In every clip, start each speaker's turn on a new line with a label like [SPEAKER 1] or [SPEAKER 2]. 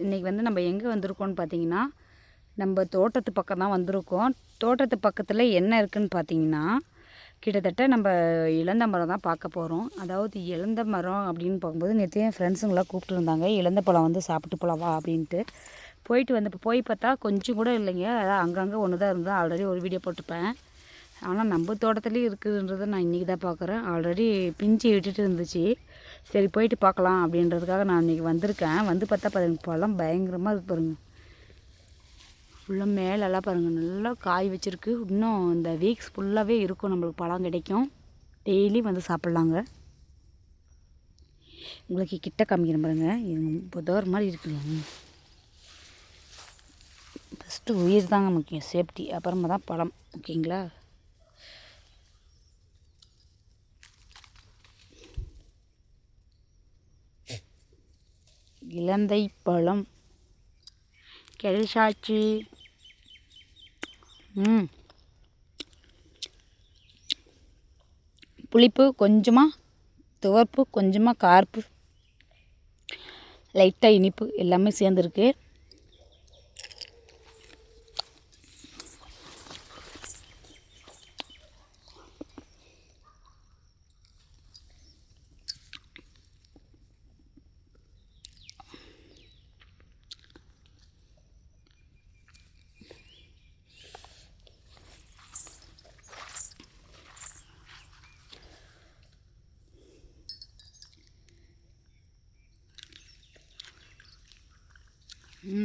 [SPEAKER 1] இன்றைக்கி வந்து நம்ம எங்கே வந்திருக்கோம்னு பார்த்தீங்கன்னா, நம்ம தோட்டத்து பக்கம் தான் வந்திருக்கோம். தோட்டத்து பக்கத்தில் என்ன இருக்குதுன்னு பார்த்தீங்கன்னா, கிட்டத்தட்ட நம்ம இலந்த மரம் தான் பார்க்க போகிறோம். அதாவது இலந்த மரம் அப்படின்னு பார்க்கும்போது நேற்று என் ஃப்ரெண்ட்ஸுங்களாம் கூப்பிட்டுருந்தாங்க, இலந்த பழம் வந்து சாப்பிட்டு போகலாம் வா அப்படின்ட்டு. போய் பார்த்தா கொஞ்சம் கூட இல்லைங்க. அதான் அங்கங்கே ஒன்று தான் இருந்தது. ஆல்ரெடி ஒரு வீடியோ போட்டிருப்பேன். ஆனால் நம்ம தோட்டத்துலேயும் இருக்குதுன்றதை நான் இன்றைக்கி தான் பார்க்குறேன். ஆல்ரெடி பிஞ்சு விட்டுட்டு இருந்துச்சு. சரி போயிட்டு பார்க்கலாம் அப்படின்றதுக்காக நான் இன்றைக்கி வந்திருக்கேன். வந்து பார்த்தா பாருங்கள், பழம் பயங்கரமாக இருக்குது பாருங்கள். ஃபுல்லாக மேலெல்லாம் பாருங்கள் நல்லா காய் வச்சுருக்கு. இன்னும் இந்த வீக்ஸ் ஃபுல்லாகவே இருக்கும், நம்மளுக்கு பழம் கிடைக்கும். டெய்லி வந்து சாப்பிட்லாங்க. உங்களுக்கு கிட்ட காமிக்கிறேன் பாருங்கள். இது புதர் மாதிரி இருக்குல்ல. ஃபஸ்ட்டு உயிர் தாங்க முக்கியம், சேஃப்டி, அப்புறமா தான் பழம். ஓகேங்களா? இலந்தை பழம் கிடைச்சாச்சு. புளிப்பு கொஞ்சமாக, துவர்ப்பு கொஞ்சமாக, கார்ப்பு, லைட்டாக இனிப்பு எல்லாமே சேர்ந்துருக்கு.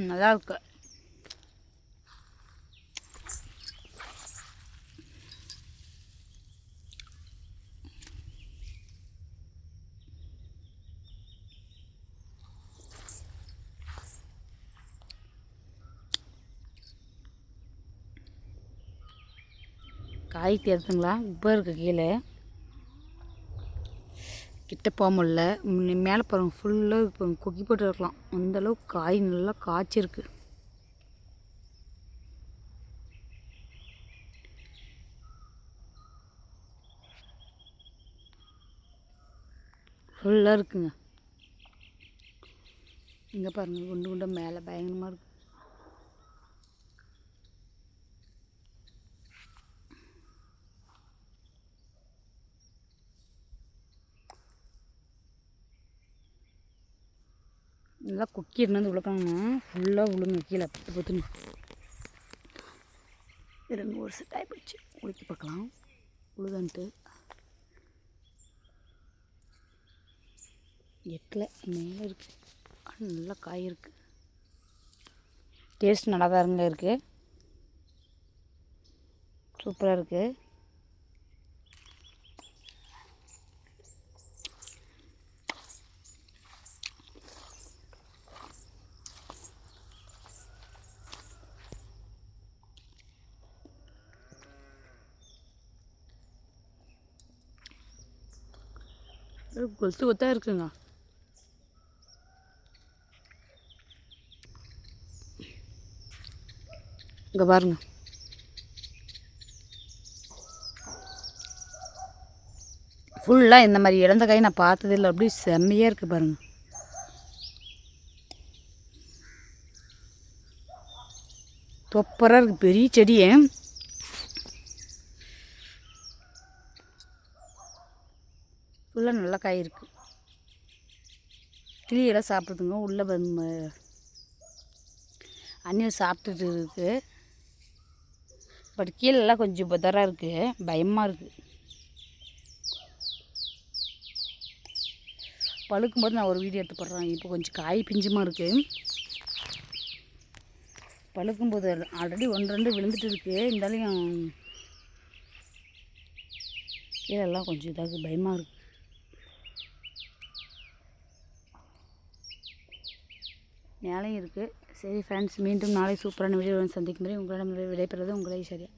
[SPEAKER 1] நல்லா இருக்கு. காய் தேர்த்துங்களா, உப்பு இருக்குது கீழே, கிட்ட போக முடில. மேலே பாருங்கள், ஃபுல்லாக இப்போ கொக்கி போட்டு இருக்கலாம், அந்தளவுக்கு காய் நல்லா காய்ச்சிருக்கு. ஃபுல்லாக இருக்குங்க. இங்கே பாருங்கள், குண்டு குண்டாக மேலே பயங்கரமாக இருக்குது. நல்லா கொக்கி இருந்தாந்து விளக்காங்கன்னா ஃபுல்லாக விழுங்க கீழே பத்து பத்துன்னு. இருங்க, ஒரு செட் ஆகி போயிடுச்சு. உளுக்கி பார்க்கலாம் உழுதான்ட்டு. எட்டில் மேலே இருக்குது, நல்லா காய் இருக்குது. டேஸ்ட் நல்லா தாருங்க இருக்குது, சூப்பராக இருக்குது. கொத்து கொத்தா இருக்குங்க. இங்கே பாருங்க, ஃபுல்லாக இந்த மாதிரி இழந்த காய் நான் பார்த்ததில்லை. அப்படி செம்மையாக இருக்குது பாருங்கள். தொப்பராக இருக்குது, பெரிய செடியே. ஃபுல்லாக நல்ல காய் இருக்குது. கிளியெல்லாம் சாப்பிடுதுங்க. உள்ளே வந்து அண்ணியும் சாப்பிட்டுட்டு இருக்குது. பட் கீழெல்லாம் கொஞ்சம் புதராக இருக்குது, பயமாக இருக்குது. பழுக்கும்போது நான் ஒரு வீடியோ எடுத்து போடுறேன். இப்போ கொஞ்சம் காய் பிஞ்சுமாக இருக்குது. பழுக்கும்போது ஆல்ரெடி ஒன்று ரெண்டு விழுந்துட்டு இருக்குது. இருந்தாலும் கீழெல்லாம் கொஞ்சம் இதாக பயமாக இருக்குது. மேலேயும் இருக்குது. சரி ஃப்ரெண்ட்ஸ், மீண்டும் நாளை சூப்பரான வீடியோ சந்திக்கும் முறை உங்களிடம் விடைபெறுவது உங்களை சரியா.